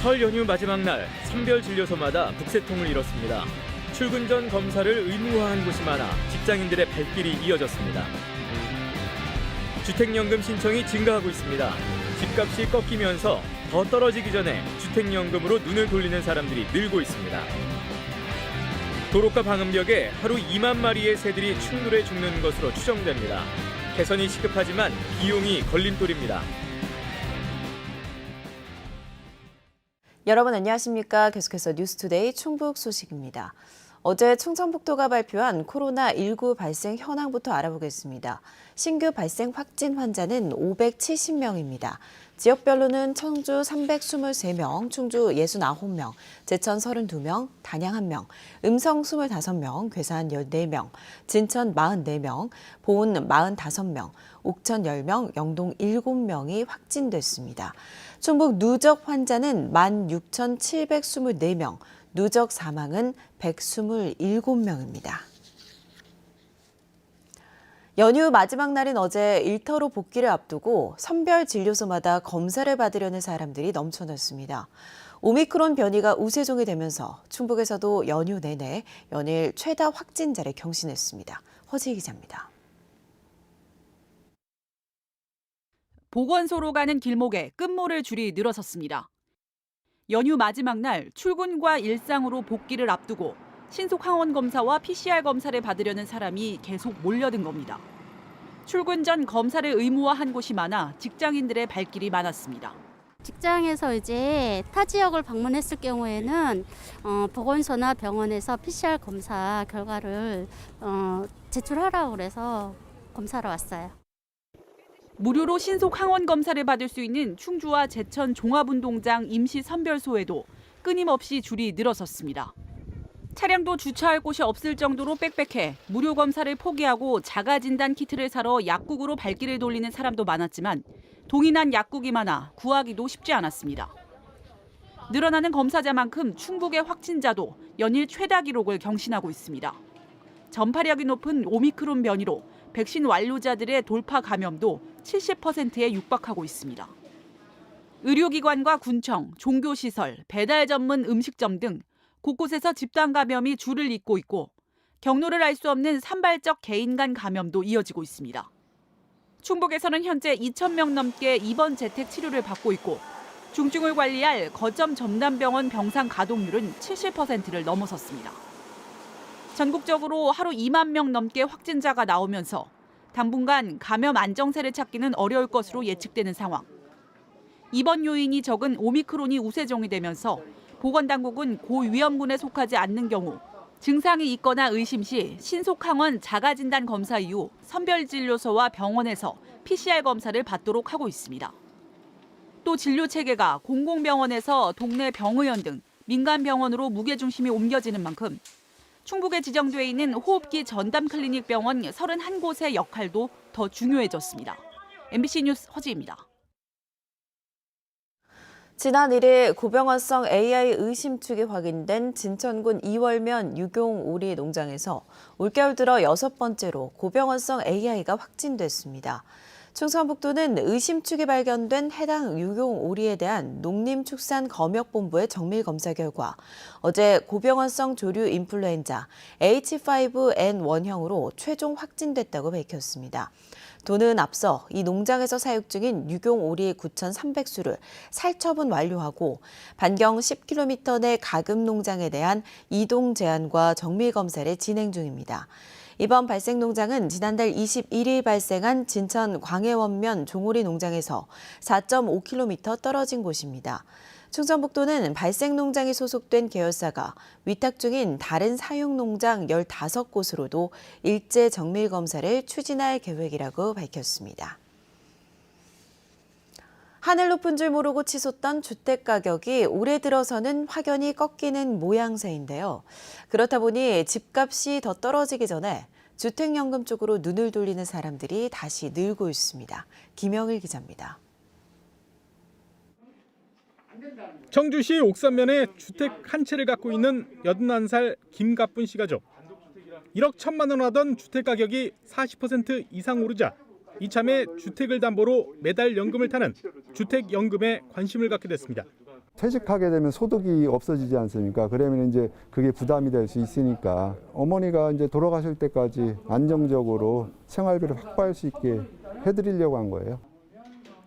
설 연휴 마지막 날 선별진료소마다 북새통을 이뤘습니다. 출근 전 검사를 의무화한 곳이 많아 직장인들의 발길이 이어졌습니다. 주택연금 신청이 증가하고 있습니다. 집값이 꺾이면서 더 떨어지기 전에 주택연금으로 눈을 돌리는 사람들이 늘고 있습니다. 도로가 방음벽에 하루 2만 마리의 새들이 충돌해 죽는 것으로 추정됩니다. 개선이 시급하지만 비용이 걸림돌입니다. 여러분 안녕하십니까? 계속해서 뉴스투데이 충북 소식입니다. 어제 충청북도가 발표한 코로나19 발생 현황부터 알아보겠습니다. 신규 발생 확진 환자는 570명입니다. 지역별로는 청주 323명, 충주 69명, 제천 32명, 단양 1명, 음성 25명, 괴산 14명, 진천 44명, 보은 45명, 옥천 10명, 영동 7명이 확진됐습니다. 충북 누적 환자는 16,724명, 누적 사망은 127명입니다. 연휴 마지막 날인 어제 일터로 복귀를 앞두고 선별진료소마다 검사를 받으려는 사람들이 넘쳐났습니다. 오미크론 변이가 우세종이 되면서 충북에서도 연휴 내내 연일 최다 확진자를 경신했습니다. 허지희 기자입니다. 보건소로 가는 길목에 끝모를 줄이 늘어섰습니다. 연휴 마지막 날 출근과 일상으로 복귀를 앞두고 신속 항원 검사와 PCR 검사를 받으려는 사람이 계속 몰려든 겁니다. 출근 전 검사를 의무화한 곳이 많아 직장인들의 발길이 많았습니다. 직장에서 이제 타 지역을 방문했을 경우에는 보건소나 병원에서 PCR 검사 결과를 제출하라고 그래서 검사하러 왔어요. 무료로 신속 항원 검사를 받을 수 있는 충주와 제천 종합운동장 임시 선별소에도 끊임없이 줄이 늘어섰습니다. 차량도 주차할 곳이 없을 정도로 빽빽해 무료 검사를 포기하고 자가진단 키트를 사러 약국으로 발길을 돌리는 사람도 많았지만 동일한 약국이 많아 구하기도 쉽지 않았습니다. 늘어나는 검사자만큼 충북의 확진자도 연일 최다 기록을 경신하고 있습니다. 전파력이 높은 오미크론 변이로 백신 완료자들의 돌파 감염도 70%에 육박하고 있습니다. 의료기관과 군청, 종교시설, 배달 전문 음식점 등 곳곳에서 집단 감염이 줄을 잇고 있고 경로를 알 수 없는 산발적 개인 간 감염도 이어지고 있습니다. 충북에서는 현재 2,000명 넘게 입원 재택 치료를 받고 있고 중증을 관리할 거점 전담병원 병상 가동률은 70%를 넘어섰습니다. 전국적으로 하루 2만 명 넘게 확진자가 나오면서 당분간 감염 안정세를 찾기는 어려울 것으로 예측되는 상황. 입원 요인이 적은 오미크론이 우세종이 되면서 보건당국은 고위험군에 속하지 않는 경우 증상이 있거나 의심 시 신속항원 자가진단 검사 이후 선별진료소와 병원에서 PCR 검사를 받도록 하고 있습니다. 또 진료체계가 공공병원에서 동네 병의원 등 민간병원으로 무게중심이 옮겨지는 만큼 충북에 지정돼 있는 호흡기 전담 클리닉 병원 31곳의 역할도 더 중요해졌습니다. MBC 뉴스 허지입니다. 지난 1일 고병원성 AI 의심 측이 확인된 진천군 이월면 유경오리 농장에서 올겨울 들어 6번째로 고병원성 AI가 확진됐습니다. 충청북도는 의심 축이 발견된 해당 유경오리에 대한 농림축산검역본부의 정밀검사 결과 어제 고병원성 조류 인플루엔자 H5N1형으로 최종 확진됐다고 밝혔습니다. 도는 앞서 이 농장에서 사육 중인 유경오리 9,300수를 살처분 완료하고 반경 10km 내 가금 농장에 대한 이동 제한과 정밀검사를 진행 중입니다. 이번 발생 농장은 지난달 21일 발생한 진천 광해원면 종오리 농장에서 4.5km 떨어진 곳입니다. 충청북도는 발생 농장이 소속된 계열사가 위탁 중인 다른 사육 농장 15곳으로도 일제 정밀 검사를 추진할 계획이라고 밝혔습니다. 하늘 높은 줄 모르고 치솟던 주택 가격이 올해 들어서는 확연히 꺾이는 모양새인데요. 그렇다 보니 집값이 더 떨어지기 전에 주택연금 쪽으로 눈을 돌리는 사람들이 다시 늘고 있습니다. 김영일 기자입니다. 청주시 옥산면에 주택 한 채를 갖고 있는 81살 김갑분 씨가죠. 1억 1천만 원 하던 주택 가격이 40% 이상 오르자 이참에 주택을 담보로 매달 연금을 타는 주택연금에 관심을 갖게 됐습니다. 퇴직하게 되면 소득이 없어지지 않습니까? 그러면 이제 그게 부담이 될 수 있으니까 어머니가 이제 돌아가실 때까지 안정적으로 생활비를 확보할 수 있게 해드리려고 한 거예요.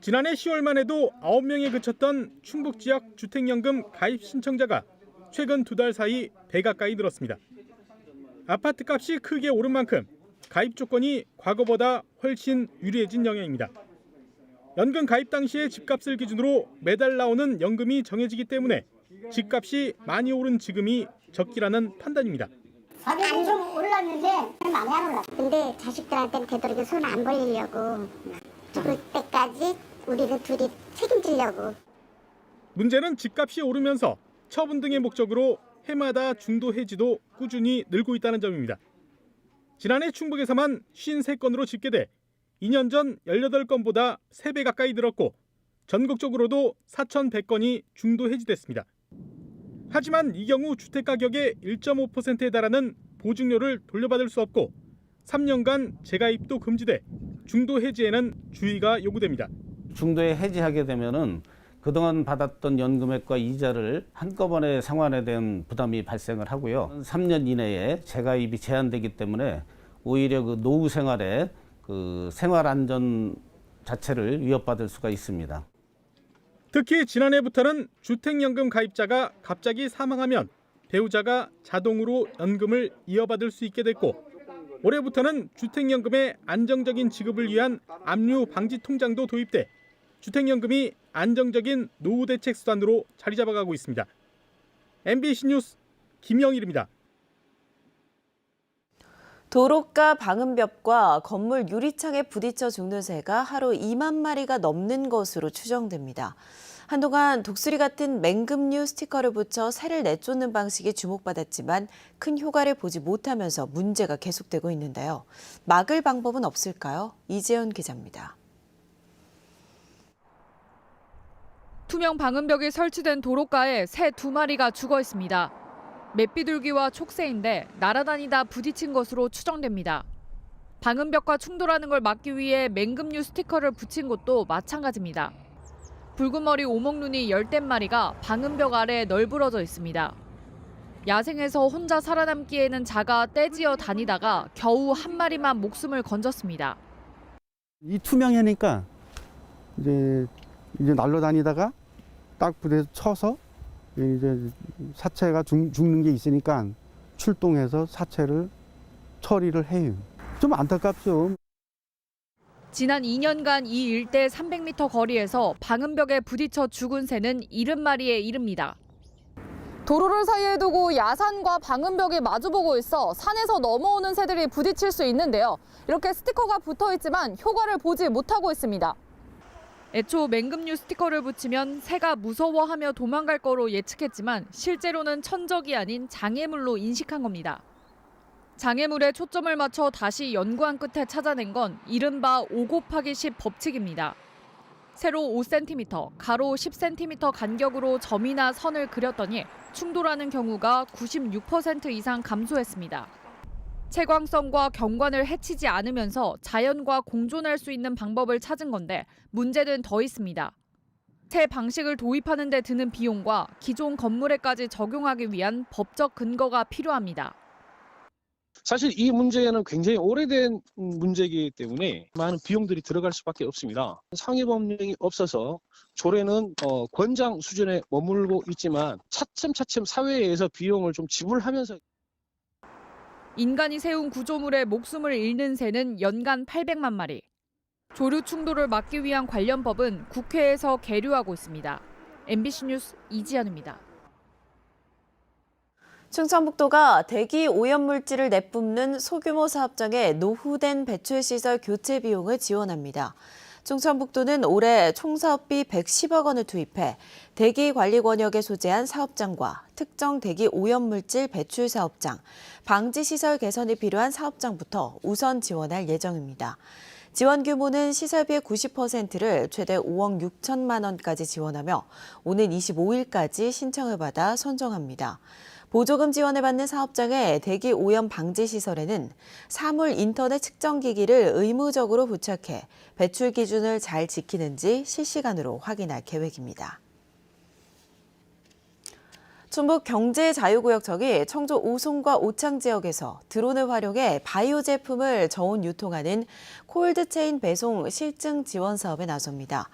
지난해 10월만 해도 9명에 그쳤던 충북 지역 주택연금 가입 신청자가 최근 2달 사이 100 가까이 늘었습니다. 아파트값이 크게 오른 만큼 가입 조건이 과거보다 훨씬 유리해진 영향입니다. 연금 가입 당시의 집값을 기준으로 매달 나오는 연금이 정해지기 때문에 집값이 많이 오른 지금이 적기라는 판단입니다. 가격이 좀 올랐는데 많이 안 올랐어. 근데 자식들한테는 되도록 손 안 벌리려고 죽을 때까지 우리는 둘이 책임지려고. 문제는 집값이 오르면서 처분 등의 목적으로 해마다 중도 해지도 꾸준히 늘고 있다는 점입니다. 지난해 충북에서만 53건으로 집계돼 2년 전 18건보다 3배 가까이 늘었고 전국적으로도 4,100건이 중도 해지됐습니다. 하지만 이 경우 주택가격의 1.5%에 달하는 보증료를 돌려받을 수 없고 3년간 재가입도 금지돼 중도 해지에는 주의가 요구됩니다. 중도에 해지하게 되면은 그동안 받았던 연금액과 이자를 한꺼번에 상환에 대한 부담이 발생을 하고요. 3년 이내에 재가입이 제한되기 때문에 오히려 그 노후 생활에 그 생활 안전 자체를 위협받을 수가 있습니다. 특히 지난해부터는 주택연금 가입자가 갑자기 사망하면 배우자가 자동으로 연금을 이어받을 수 있게 됐고 올해부터는 주택연금의 안정적인 지급을 위한 압류 방지 통장도 도입돼 주택연금이 안정적인 노후 대책 수단으로 자리 잡아가고 있습니다. MBC 뉴스 김영일입니다. 도로가 방음벽과 건물 유리창에 부딪혀 죽는 새가 하루 2만 마리가 넘는 것으로 추정됩니다. 한동안 독수리 같은 맹금류 스티커를 붙여 새를 내쫓는 방식이 주목받았지만 큰 효과를 보지 못하면서 문제가 계속되고 있는데요. 막을 방법은 없을까요? 이재현 기자입니다. 투명 방음벽이 설치된 도로가에 새 2마리가 죽어 있습니다. 맷비둘기와 촉새인데 날아다니다 부딪힌 것으로 추정됩니다. 방음벽과 충돌하는 걸 막기 위해 맹금류 스티커를 붙인 것도 마찬가지입니다. 붉은 머리 오목눈이 10댓마리가 방음벽 아래에 널브러져 있습니다. 야생에서 혼자 살아남기에는 작아 떼지어 다니다가 겨우 한 마리만 목숨을 건졌습니다. 이 투명하니까 이제 날아다니다가 딱 부대서 쳐서 이제 사체가 죽는 게 있으니까 출동해서 사체를 처리를 해요. 좀 안타깝죠. 지난 2년간 이 일대 300m 거리에서 방음벽에 부딪혀 죽은 새는 70마리에 이릅니다. 도로를 사이에 두고 야산과 방음벽이 마주보고 있어 산에서 넘어오는 새들이 부딪힐 수 있는데요. 이렇게 스티커가 붙어 있지만 효과를 보지 못하고 있습니다. 애초 맹금류 스티커를 붙이면 새가 무서워하며 도망갈 거로 예측했지만 실제로는 천적이 아닌 장애물로 인식한 겁니다. 장애물에 초점을 맞춰 다시 연구한 끝에 찾아낸 건 이른바 5곱하기10 법칙입니다. 세로 5cm, 가로 10cm 간격으로 점이나 선을 그렸더니 충돌하는 경우가 96% 이상 감소했습니다. 채광성과 경관을 해치지 않으면서 자연과 공존할 수 있는 방법을 찾은 건데 문제는 더 있습니다. 새 방식을 도입하는 데 드는 비용과 기존 건물에까지 적용하기 위한 법적 근거가 필요합니다. 사실 이 문제는 굉장히 오래된 문제이기 때문에 많은 비용들이 들어갈 수밖에 없습니다. 상위 법령이 없어서 조례는 권장 수준에 머물고 있지만 차츰차츰 사회에서 비용을 좀 지불하면서 인간이 세운 구조물에 목숨을 잃는 새는 연간 800만 마리. 조류 충돌을 막기 위한 관련법은 국회에서 계류하고 있습니다. MBC 뉴스 이지연입니다. 충청북도가 대기 오염물질을 내뿜는 소규모 사업장의 노후된 배출시설 교체 비용을 지원합니다. 충청북도는 올해 총 사업비 110억 원을 투입해 대기 관리 권역에 소재한 사업장과 특정 대기 오염물질 배출 사업장, 방지 시설 개선이 필요한 사업장부터 우선 지원할 예정입니다. 지원 규모는 시설비의 90%를 최대 5억 6천만 원까지 지원하며 오는 25일까지 신청을 받아 선정합니다. 보조금 지원을 받는 사업장의 대기 오염 방지 시설에는 사물 인터넷 측정기기를 의무적으로 부착해 배출 기준을 잘 지키는지 실시간으로 확인할 계획입니다. 충북 경제자유구역청이 청주 오송과 오창 지역에서 드론을 활용해 바이오 제품을 저온 유통하는 콜드체인 배송 실증 지원 사업에 나섭니다.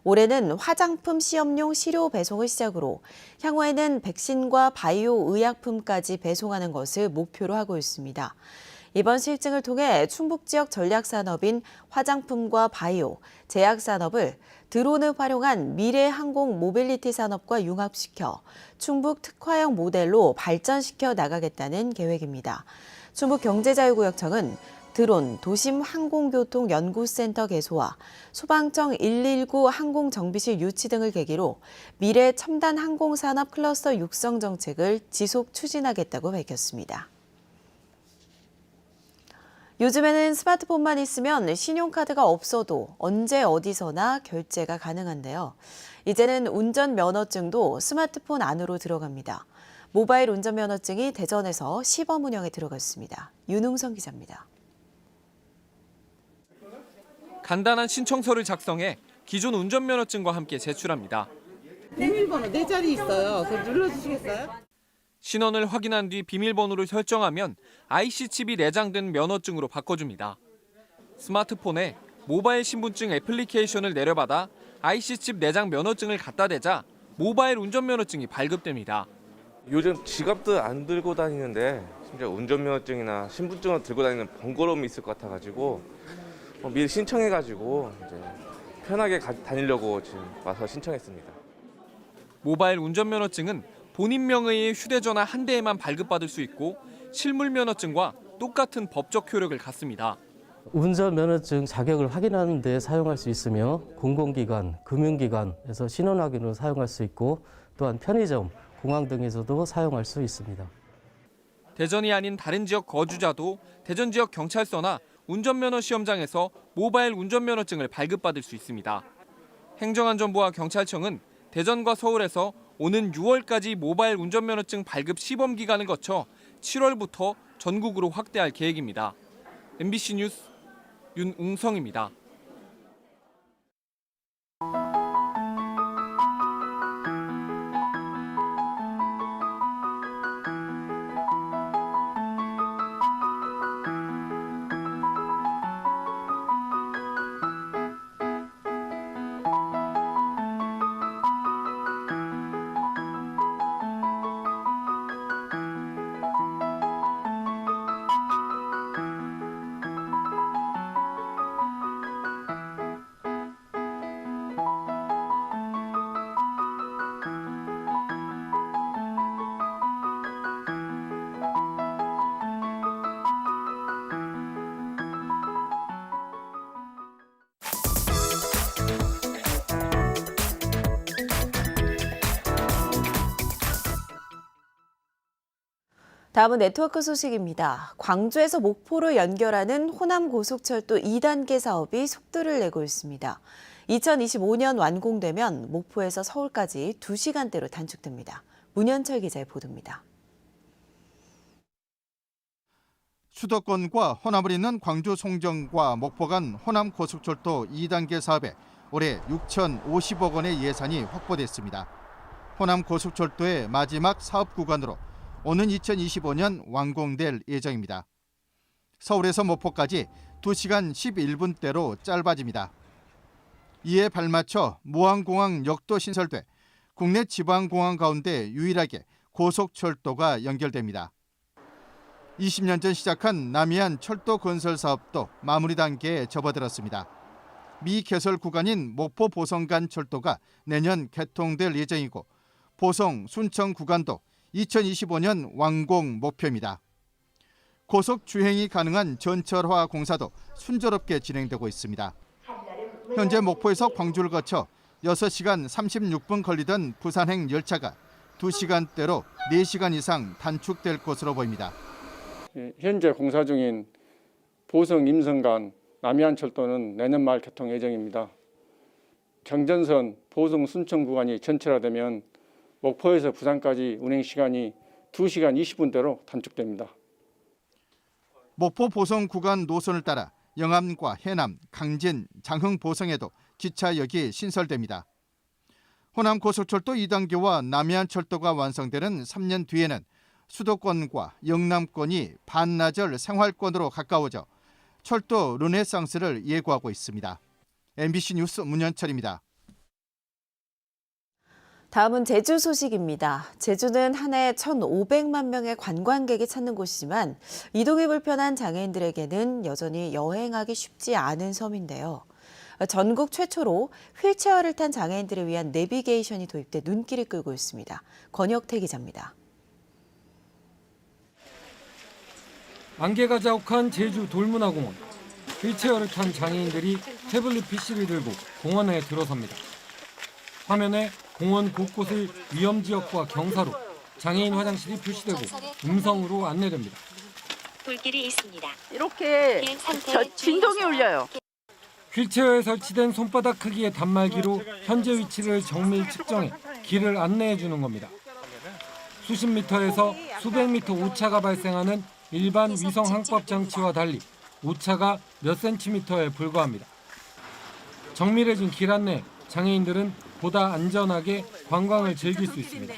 올해는 화장품 시험용 시료 배송을 시작으로 향후에는 백신과 바이오 의약품까지 배송하는 것을 목표로 하고 있습니다. 이번 실증을 통해 충북 지역 전략산업인 화장품과 바이오, 제약산업을 드론을 활용한 미래 항공 모빌리티 산업과 융합시켜 충북 특화형 모델로 발전시켜 나가겠다는 계획입니다. 충북 경제자유구역청은 드론 도심 항공교통연구센터 개소와 소방청 119 항공정비실 유치 등을 계기로 미래 첨단 항공산업 클러스터 육성 정책을 지속 추진하겠다고 밝혔습니다. 요즘에는 스마트폰만 있으면 신용카드가 없어도 언제 어디서나 결제가 가능한데요. 이제는 운전면허증도 스마트폰 안으로 들어갑니다. 모바일 운전면허증이 대전에서 시범 운영에 들어갔습니다. 윤웅선 기자입니다. 간단한 신청서를 작성해 기존 운전면허증과 함께 제출합니다. 비밀번호 4자리 있어요. 그거 눌러주시겠어요? 신원을 확인한 뒤 비밀번호를 설정하면 IC칩이 내장된 면허증으로 바꿔줍니다. 스마트폰에 모바일 신분증 애플리케이션을 내려받아 IC칩 내장 면허증을 갖다 대자 모바일 운전면허증이 발급됩니다. 요즘 지갑도 안 들고 다니는데 심지어 운전면허증이나 신분증을 들고 다니는 번거로움이 있을 것 같아가지고 미리 신청해가지고 이제 편하게 다니려고 지금 와서 신청했습니다. 모바일 운전면허증은 본인 명의의 휴대전화 한 대에만 발급받을 수 있고 실물 면허증과 똑같은 법적 효력을 갖습니다. 운전면허증 자격을 확인하는 데 사용할 수 있으며 공공기관, 금융기관에서 신원 확인으로 사용할 수 있고 또한 편의점, 공항 등에서도 사용할 수 있습니다. 대전이 아닌 다른 지역 거주자도 대전 지역 경찰서나 운전면허 시험장에서 모바일 운전면허증을 발급받을 수 있습니다. 행정안전부와 경찰청은 대전과 서울에서 오는 6월까지 모바일 운전면허증 발급 시범 기간을 거쳐 7월부터 전국으로 확대할 계획입니다. MBC 뉴스 윤웅성입니다. 다음은 네트워크 소식입니다. 광주에서 목포를 연결하는 호남고속철도 2단계 사업이 속도를 내고 있습니다. 2025년 완공되면 목포에서 서울까지 2시간대로 단축됩니다. 문현철 기자의 보도입니다. 수도권과 호남을 잇는 광주 송정과 목포 간 호남고속철도 2단계 사업에 올해 6,050억 원의 예산이 확보됐습니다. 호남고속철도의 마지막 사업 구간으로 오는 2025년 완공될 예정입니다. 서울에서 목포까지 2시간 11분대로 짧아집니다. 이에 발맞춰 무안공항 역도 신설돼 국내 지방공항 가운데 유일하게 고속철도가 연결됩니다. 20년 전 시작한 남해안 철도 건설 사업도 마무리 단계에 접어들었습니다. 미개설 구간인 목포 보성 간 철도가 내년 개통될 예정이고 보성 순천 구간도 2025년 완공 목표입니다. 고속 주행이 가능한 전철화 공사도 순조롭게 진행되고 있습니다. 현재 목포에서 광주를 거쳐 6시간 36분 걸리던 부산행 열차가 2시간대로 4시간 이상 단축될 것으로 보입니다. 현재 공사 중인 보성 임성 간 남해안 철도는 내년 말 개통 예정입니다. 경전선 보성 순천 구간이 전철화되면 목포에서 부산까지 운행 시간이 2시간 20분대로 단축됩니다. 목포 보성 구간 노선을 따라 영암과 해남, 강진, 장흥 보성에도 기차역이 신설됩니다. 호남고속철도 2단계와 남해안철도가 완성되는 3년 뒤에는 수도권과 영남권이 반나절 생활권으로 가까워져 철도 르네상스를 예고하고 있습니다. MBC 뉴스 문현철입니다. 다음은 제주 소식입니다. 제주는 한 해 1,500만 명의 관광객이 찾는 곳이지만 이동이 불편한 장애인들에게는 여전히 여행하기 쉽지 않은 섬인데요. 전국 최초로 휠체어를 탄 장애인들을 위한 내비게이션이 도입돼 눈길을 끌고 있습니다. 권혁태 기자입니다. 안개가 자욱한 제주 돌문화공원. 휠체어를 탄 장애인들이 태블릿 PC를 들고 공원에 들어섭니다. 화면에 공원 곳곳을 위험지역과 경사로 장애인 화장실이 표시되고 음성으로 안내됩니다. 불길이 있습니다. 이렇게 진동이 울려요. 휠체어에 설치된 손바닥 크기의 단말기로 현재 위치를 정밀 측정해 길을 안내해 주는 겁니다. 수십 미터에서 수백 미터 오차가 발생하는 일반 위성 항법 장치와 달리 오차가 몇 센티미터에 불과합니다. 정밀해진 길 안내, 장애인들은 보다 안전하게 관광을 즐길 수 있습니다.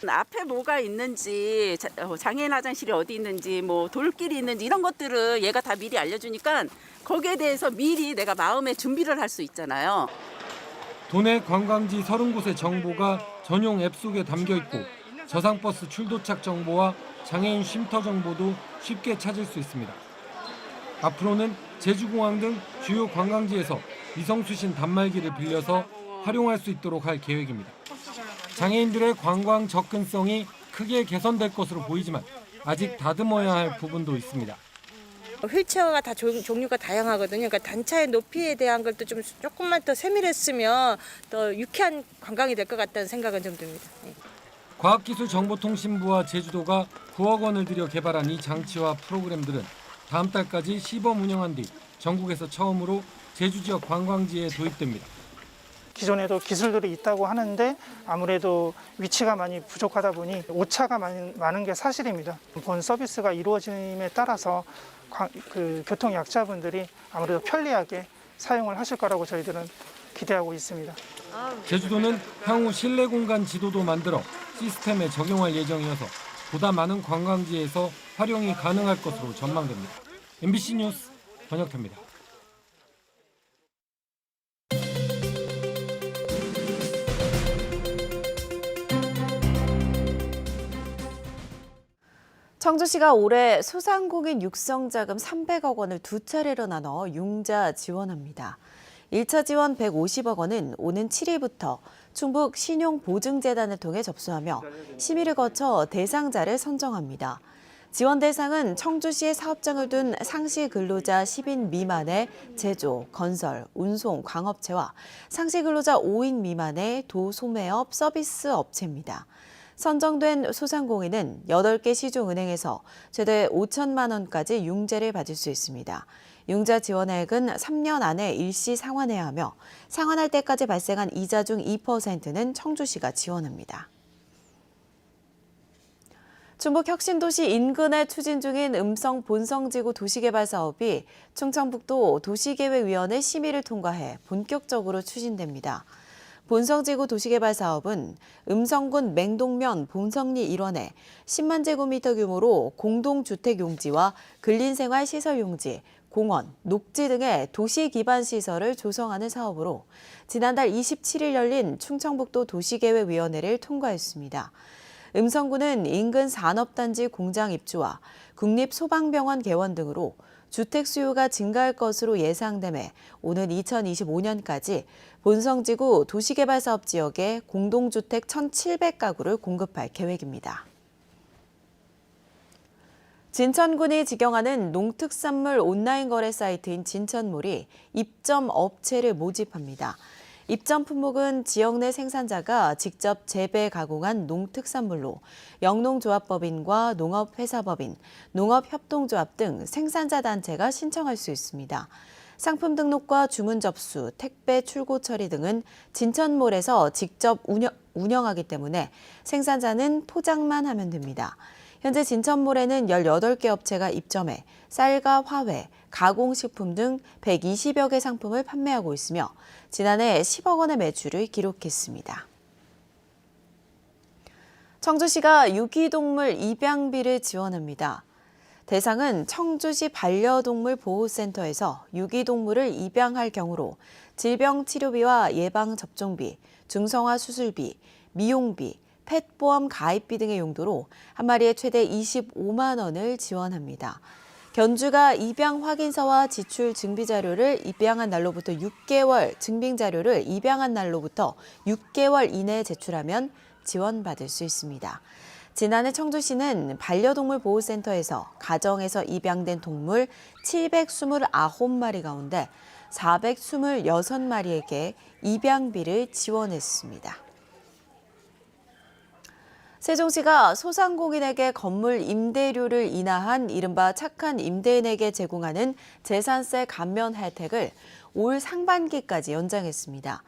앞에 뭐가 있는지, 장애인 화장실이 어디 있는지, 뭐 돌길이 있는지 이런 것들을 얘가 다 미리 알려주니까 거기에 대해서 미리 내가 마음의 준비를 할 수 있잖아요. 도내 관광지 30곳의 정보가 전용 앱 속에 담겨 있고 저상버스 출도착 정보와 장애인 쉼터 정보도 쉽게 찾을 수 있습니다. 앞으로는 제주공항 등 주요 관광지에서 위성수신 단말기를 빌려서 활용할 수 있도록 할 계획입니다. 장애인들의 관광 접근성이 크게 개선될 것으로 보이지만 아직 다듬어야 할 부분도 있습니다. 휠체어가 다 종류가 다양하거든요. 그러니까 단차의 높이에 대한 것도 좀 조금만 더 세밀했으면 더 유쾌한 관광이 될 것 같다는 생각은 좀 듭니다. 과학기술정보통신부와 제주도가 9억 원을 들여 개발한 이 장치와 프로그램들은 다음 달까지 시범 운영한 뒤 전국에서 처음으로 제주 지역 관광지에 도입됩니다. 기존에도 기술들이 있다고 하는데 아무래도 위치가 많이 부족하다 보니 오차가 많은 게 사실입니다. 본 서비스가 이루어짐에 따라서 교통 약자분들이 아무래도 편리하게 사용을 하실 거라고 저희들은 기대하고 있습니다. 제주도는 향후 실내 공간 지도도 만들어 시스템에 적용할 예정이어서 보다 많은 관광지에서 활용이 가능할 것으로 전망됩니다. MBC 뉴스 권혁태입니다. 청주시가 올해 소상공인 육성자금 300억 원을 두 차례로 나눠 융자 지원합니다. 1차 지원 150억 원은 오는 7일부터 충북 신용보증재단을 통해 접수하며 심의를 거쳐 대상자를 선정합니다. 지원 대상은 청주시에 사업장을 둔 상시 근로자 10인 미만의 제조, 건설, 운송, 광업체와 상시 근로자 5인 미만의 도소매업 서비스 업체입니다. 선정된 소상공인은 8개 시중은행에서 최대 5천만 원까지 융자를 받을 수 있습니다. 융자 지원액은 3년 안에 일시 상환해야 하며 상환할 때까지 발생한 이자 중 2%는 청주시가 지원합니다. 충북 혁신도시 인근에 추진 중인 음성 본성지구 도시개발 사업이 충청북도 도시계획위원회 심의를 통과해 본격적으로 추진됩니다. 본성지구 도시개발 사업은 음성군 맹동면 본성리 일원에 10만 제곱미터 규모로 공동주택 용지와 근린생활 시설 용지, 공원, 녹지 등의 도시 기반 시설을 조성하는 사업으로 지난달 27일 열린 충청북도 도시계획위원회를 통과했습니다. 음성군은 인근 산업단지 공장 입주와 국립소방병원 개원 등으로 주택 수요가 증가할 것으로 예상되며 오는 2025년까지 본성지구 도시개발사업 지역에 공동주택 1,700가구를 공급할 계획입니다. 진천군이 직영하는 농특산물 온라인 거래 사이트인 진천몰이 입점 업체를 모집합니다. 입점 품목은 지역 내 생산자가 직접 재배 가공한 농특산물로 영농조합법인과 농업회사법인, 농업협동조합 등 생산자 단체가 신청할 수 있습니다. 상품 등록과 주문 접수, 택배 출고 처리 등은 진천몰에서 직접 운영하기 때문에 생산자는 포장만 하면 됩니다. 현재 진천몰에는 18개 업체가 입점해 쌀과 화훼, 가공식품 등 120여 개 상품을 판매하고 있으며 지난해 10억 원의 매출을 기록했습니다. 청주시가 유기동물 입양비를 지원합니다. 대상은 청주시 반려동물 보호센터에서 유기동물을 입양할 경우로 질병치료비와 예방접종비, 중성화 수술비, 미용비, 펫보험 가입비 등의 용도로 한 마리에 최대 25만 원을 지원합니다. 견주가 입양 확인서와 지출 증빙 자료를 입양한 날로부터 6개월, 증빙 자료를 입양한 날로부터 6개월 이내에 제출하면 지원받을 수 있습니다. 지난해 청주시는 반려동물 보호센터에서 가정에서 입양된 동물 729마리 가운데 426마리에게 입양비를 지원했습니다. 세종시가 소상공인에게 건물 임대료를 인하한 이른바 착한 임대인에게 제공하는 재산세 감면 혜택을 올 상반기까지 연장했습니다.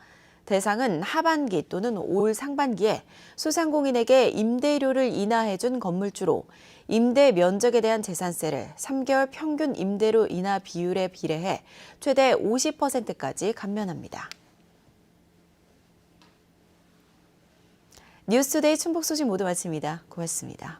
대상은 하반기 또는 올 상반기에 소상공인에게 임대료를 인하해준 건물주로 임대 면적에 대한 재산세를 3개월 평균 임대료 인하 비율에 비례해 최대 50%까지 감면합니다. 뉴스투데이 충북 소식 모두 마칩니다. 고맙습니다.